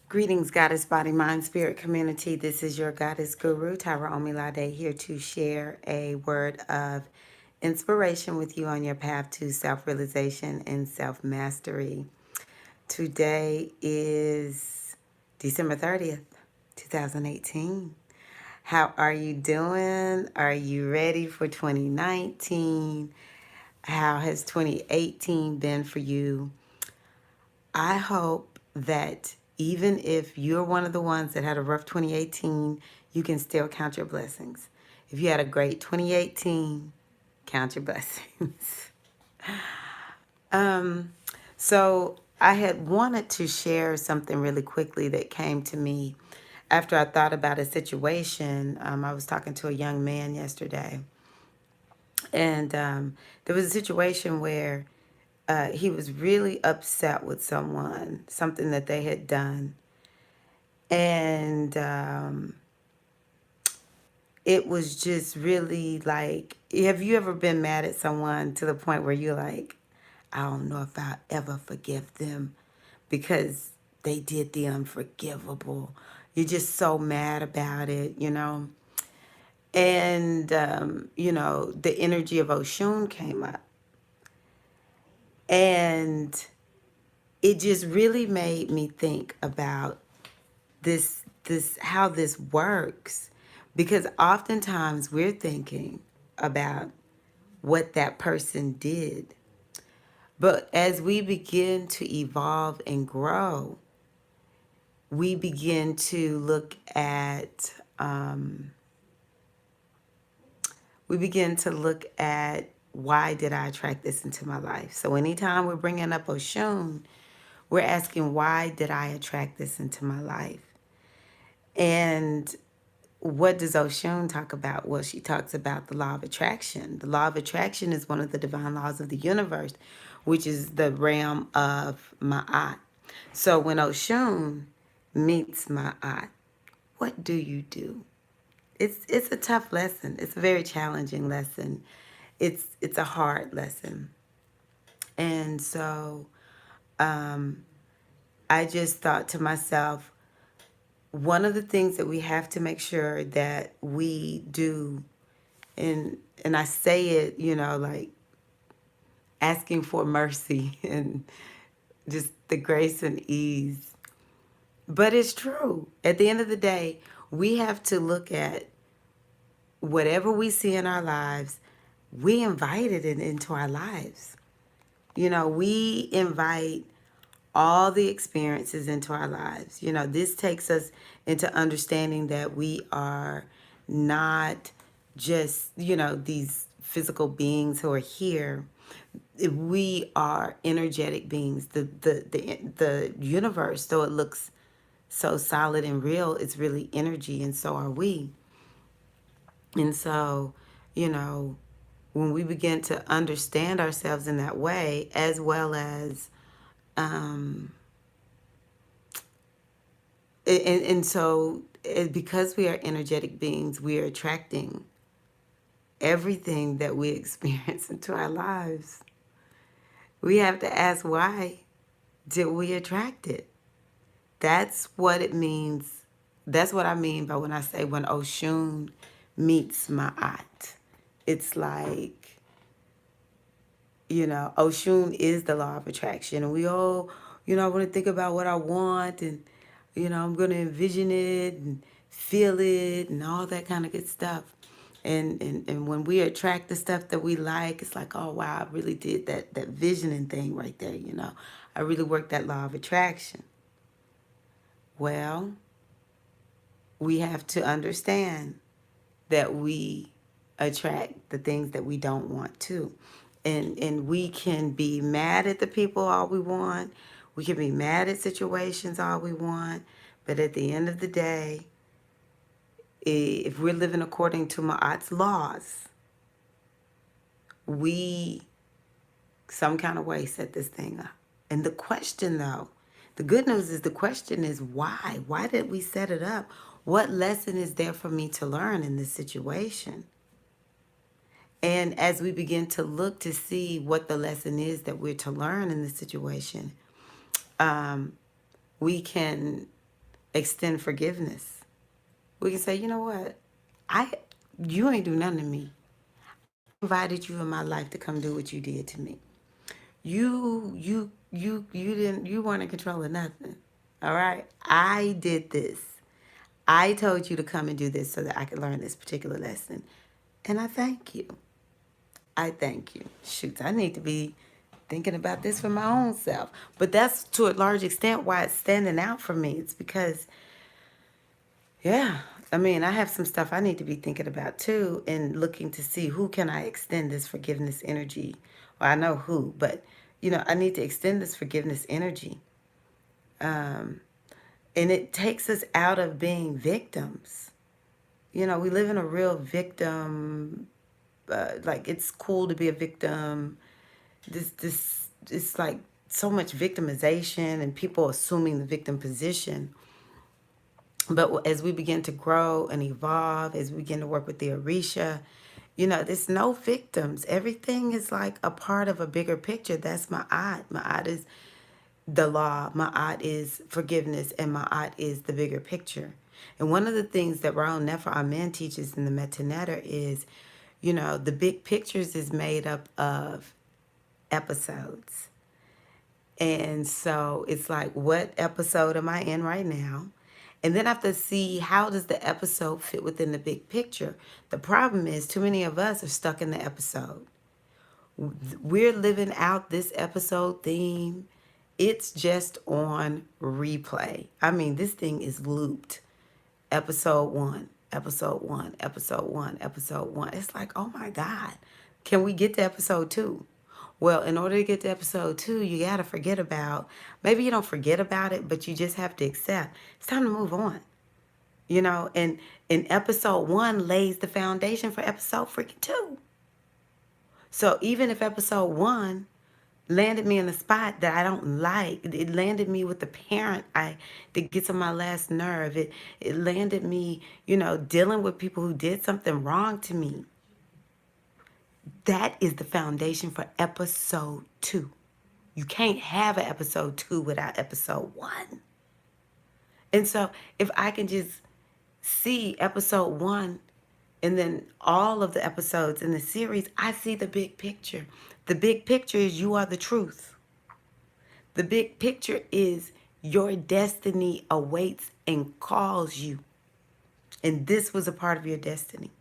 Greetings, Goddess Body, Mind, Spirit community. This is your Goddess Guru, Tyra Omilade, here to share a word of inspiration with you on your path to self-realization and self-mastery. Today is December 30th, 2018. How are you doing? Are you ready for 2019? How has 2018 been for you? I hope that even if you're one of the ones that had a rough 2018, you can still count your blessings. If you had a great 2018, count your blessings. So I had wanted to share something really quickly that came to me after I thought about a situation. I was talking to a young man yesterday, and there was a situation where he was really upset with someone, something that they had done. And it was just really like, have you ever been mad at someone to the point where you're like, I don't know if I'll ever forgive them because they did the unforgivable. You're just so mad about it. And, the energy of Oshun came up. And it just really made me think about this how this works, because oftentimes we're thinking about what that person did, but as we begin to evolve and grow, we begin to look at why did I attract this into my life. So anytime we're bringing up Oshun, we're asking, why did I attract this into my life? And what does Oshun talk about? Well, she talks about the law of attraction. The law of attraction is one of the divine laws of the universe, which is the realm of Maat. So when Oshun meets Maat, what do you do? It's a tough lesson. It's a very challenging lesson. It's a hard lesson. And so I just thought to myself, one of the things that we have to make sure that we do, and I say it, like asking for mercy and just the grace and ease. But it's true. At the end of the day, we have to look at whatever we see in our lives, we invited it into our lives. We invite all the experiences into our lives. This takes us into understanding that we are not just, these physical beings who are here. We are energetic beings. The universe, though it looks so solid and real, it's really energy, and so are we. And so, when we begin to understand ourselves in that way, as well as because we are energetic beings, we are attracting everything that we experience into our lives. We have to ask, why did we attract it? That's what it means. That's what I mean by when I say when Oshun meets Ma'at. It's like, Oshun is the law of attraction. And we all, I want to think about what I want, and, I'm going to envision it and feel it and all that kind of good stuff. And when we attract the stuff that we like, it's like, oh, wow, I really did that visioning thing right there, I really worked that law of attraction. Well, we have to understand that we attract the things that we don't want to. And we can be mad at the people all we want. We can be mad at situations all we want. But at the end of the day, if we're living according to Ma'at's laws, we some kind of way set this thing up. And the question, though, the good news is, the question is why? Why did we set it up? What lesson is there for me to learn in this situation? And as we begin to look to see what the lesson is that we're to learn in this situation, we can extend forgiveness. We can say, you know what? I you ain't do nothing to me. Invited you in my life to come do what you did to me. You weren't in control of nothing. All right? I did this. I told you to come and do this so that I could learn this particular lesson. And I thank you. I thank you. Shoot, I need to be thinking about this for my own self. But that's to a large extent why it's standing out for me. It's because, yeah, I mean, I have some stuff I need to be thinking about too and looking to see who can I extend this forgiveness energy. Well, I know who, but I need to extend this forgiveness energy. Um, and it takes us out of being victims. We live in a real victim, like it's cool to be a victim. This it's like so much victimization and people assuming the victim position. But as we begin to grow and evolve, as we begin to work with the Orisha, there's no victims. Everything is like a part of a bigger picture. That's Ma'at. Ma'at is the law. Ma'at is forgiveness. And Ma'at is the bigger picture. And one of the things that Raul Nefer Amen teaches in the Metanetter is, the big pictures is made up of episodes. And so it's like, what episode am I in right now? And then I have to see how does the episode fit within the big picture. The problem is too many of us are stuck in the episode. We're living out this episode theme. It's just on replay. I mean, this thing is looped. Episode 1, episode 1, episode 1, episode 1. It's like, oh my God, can we get to episode 2? Well, in order to get to episode 2, you got to forget about, maybe you don't forget about it, but you just have to accept. It's time to move on. And episode 1 lays the foundation for episode freaking 2. So even if episode 1 landed me in a spot that I don't like, it landed me with the parent that gets on my last nerve. It landed me, dealing with people who did something wrong to me. That is the foundation for episode 2. You can't have an episode 2 without episode 1. And so if I can just see episode 1 and then all of the episodes in the series, I see the big picture. The big picture is you are the truth. The big picture is your destiny awaits and calls you. And this was a part of your destiny.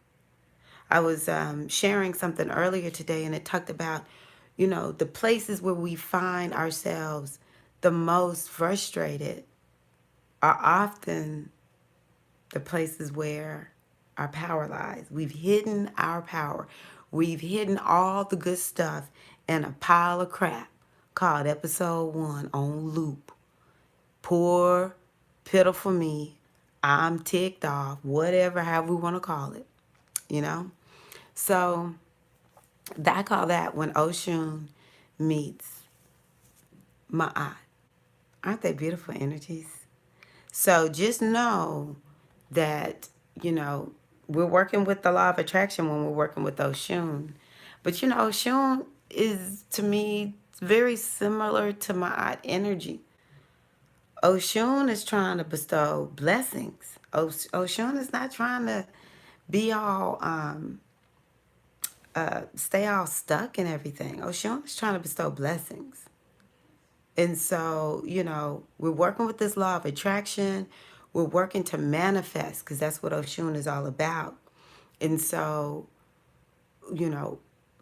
I was sharing something earlier today, and it talked about, the places where we find ourselves the most frustrated are often the places where our power lies. We've hidden our power. We've hidden all the good stuff in a pile of crap called episode 1 on loop. Poor, pitiful me. I'm ticked off, whatever, however we want to call it, So I call that when Oshun meets Ma'at. Aren't they beautiful energies? So just know that, we're working with the law of attraction when we're working with Oshun. But, Oshun is, to me, very similar to Ma'at energy. Oshun is trying to bestow blessings. Oshun is not trying to be all, stay all stuck and everything. Oshun is trying to bestow blessings. And so, we're working with this law of attraction. We're working to manifest because that's what Oshun is all about. And so,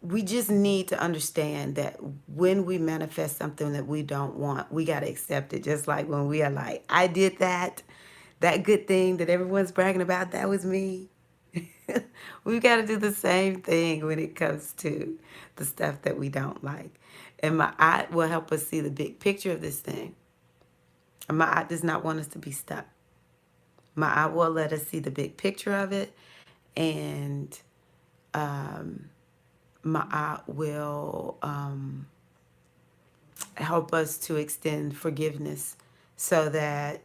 we just need to understand that when we manifest something that we don't want, we got to accept it. Just like when we are like, I did that good thing that everyone's bragging about, that was me. We've got to do the same thing when it comes to the stuff that we don't like. And my eye will help us see the big picture of this thing. And my eye does not want us to be stuck. My eye will let us see the big picture of it. And my eye will help us to extend forgiveness so that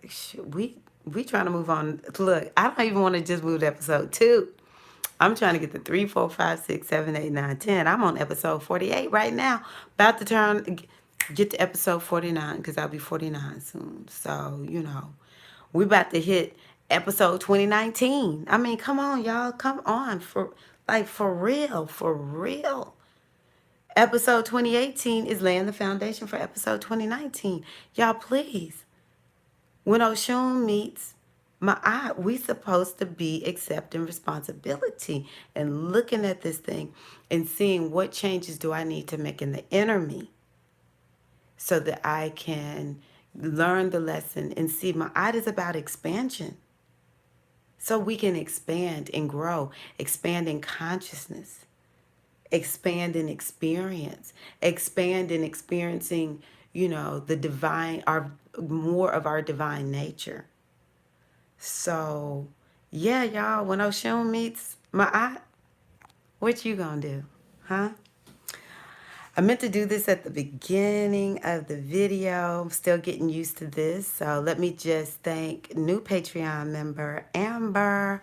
we trying to move on. Look, I don't even want to just move to episode 2. I'm trying to get the 3, 4, 5, 6, 7, 8, 9, 10. I'm on episode 48 right now. About to get to episode 49 because I'll be 49 soon. So, We about to hit episode 2019. I mean, come on, y'all. Come on. For real. For real. Episode 2018 is laying the foundation for episode 2019. Y'all, please. When Oshun meets Maat, we supposed to be accepting responsibility and looking at this thing and seeing what changes do I need to make in the inner me so that I can learn the lesson and see Maat is about expansion. So we can expand and grow, expand in consciousness, expand in experience, expand in experiencing, the divine, our more of our divine nature. So, yeah, y'all, when Oshun meets Ma'at, what you gonna do? Huh? I meant to do this at the beginning of the video. I'm still getting used to this. So let me just thank new Patreon member, Amber.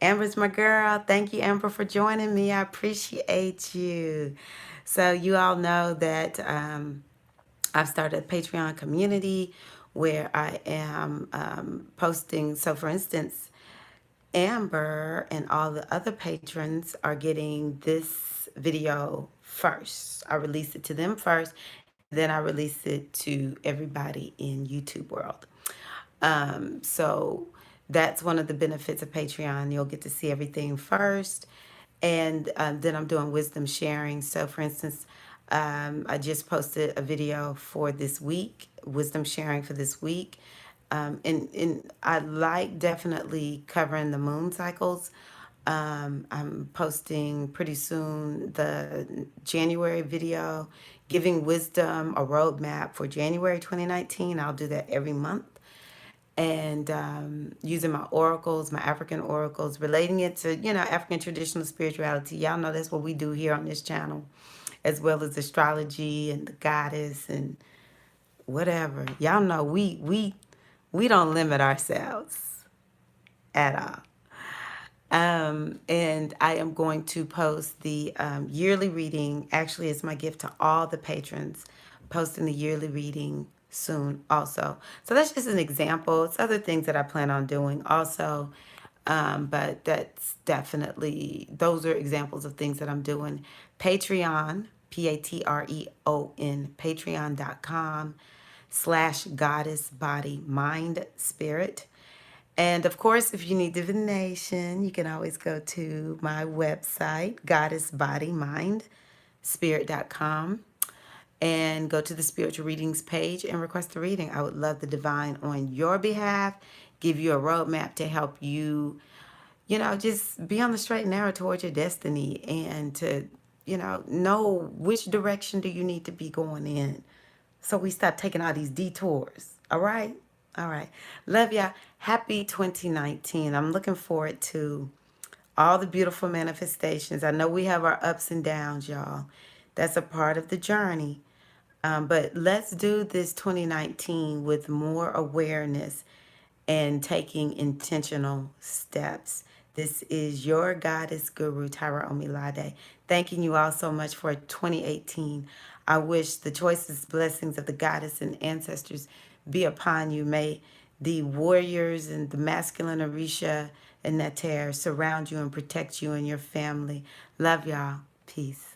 Amber's my girl. Thank you, Amber, for joining me. I appreciate you. So you all know that I've started a Patreon community where I am posting. So, for instance, Amber and all the other patrons are getting this video first. I release it to them first, then I release it to everybody in YouTube world. So that's one of the benefits of Patreon. You'll get to see everything first. And then I'm doing wisdom sharing. So, for instance, I just posted a video for this week, wisdom sharing for this week. And I like definitely covering the moon cycles. I'm posting pretty soon the January video, giving wisdom a roadmap for January 2019. I'll do that every month. And using my oracles, my African oracles, relating it to, African traditional spirituality. Y'all know that's what we do here on this channel, as well as astrology and the goddess and whatever. Y'all know we don't limit ourselves at all. And I am going to post the yearly reading. Actually, it's my gift to all the patrons, posting the yearly reading soon also. So that's just an example. It's other things that I plan on doing also. But that's definitely, those are examples of things that I'm doing. Patreon, Patreon, patreon.com/goddess body mind spirit. And of course, if you need divination, you can always go to my website, goddessbodymindspirit.com, and go to the spiritual readings page and request a reading. I would love the divine on your behalf, give you a roadmap to help you, just be on the straight and narrow towards your destiny and to, know which direction do you need to be going in. So we stop taking all these detours. All right? All right. Love y'all. Happy 2019. I'm looking forward to all the beautiful manifestations. I know we have our ups and downs, y'all. That's a part of the journey. But let's do this 2019 with more awareness and taking intentional steps. This is your goddess guru, Tyra Omilade, thanking you all so much for 2018. I wish the choicest blessings of the goddess and ancestors be upon you. May the warriors and the masculine Orisha and Neter surround you and protect you and your family. Love y'all. Peace.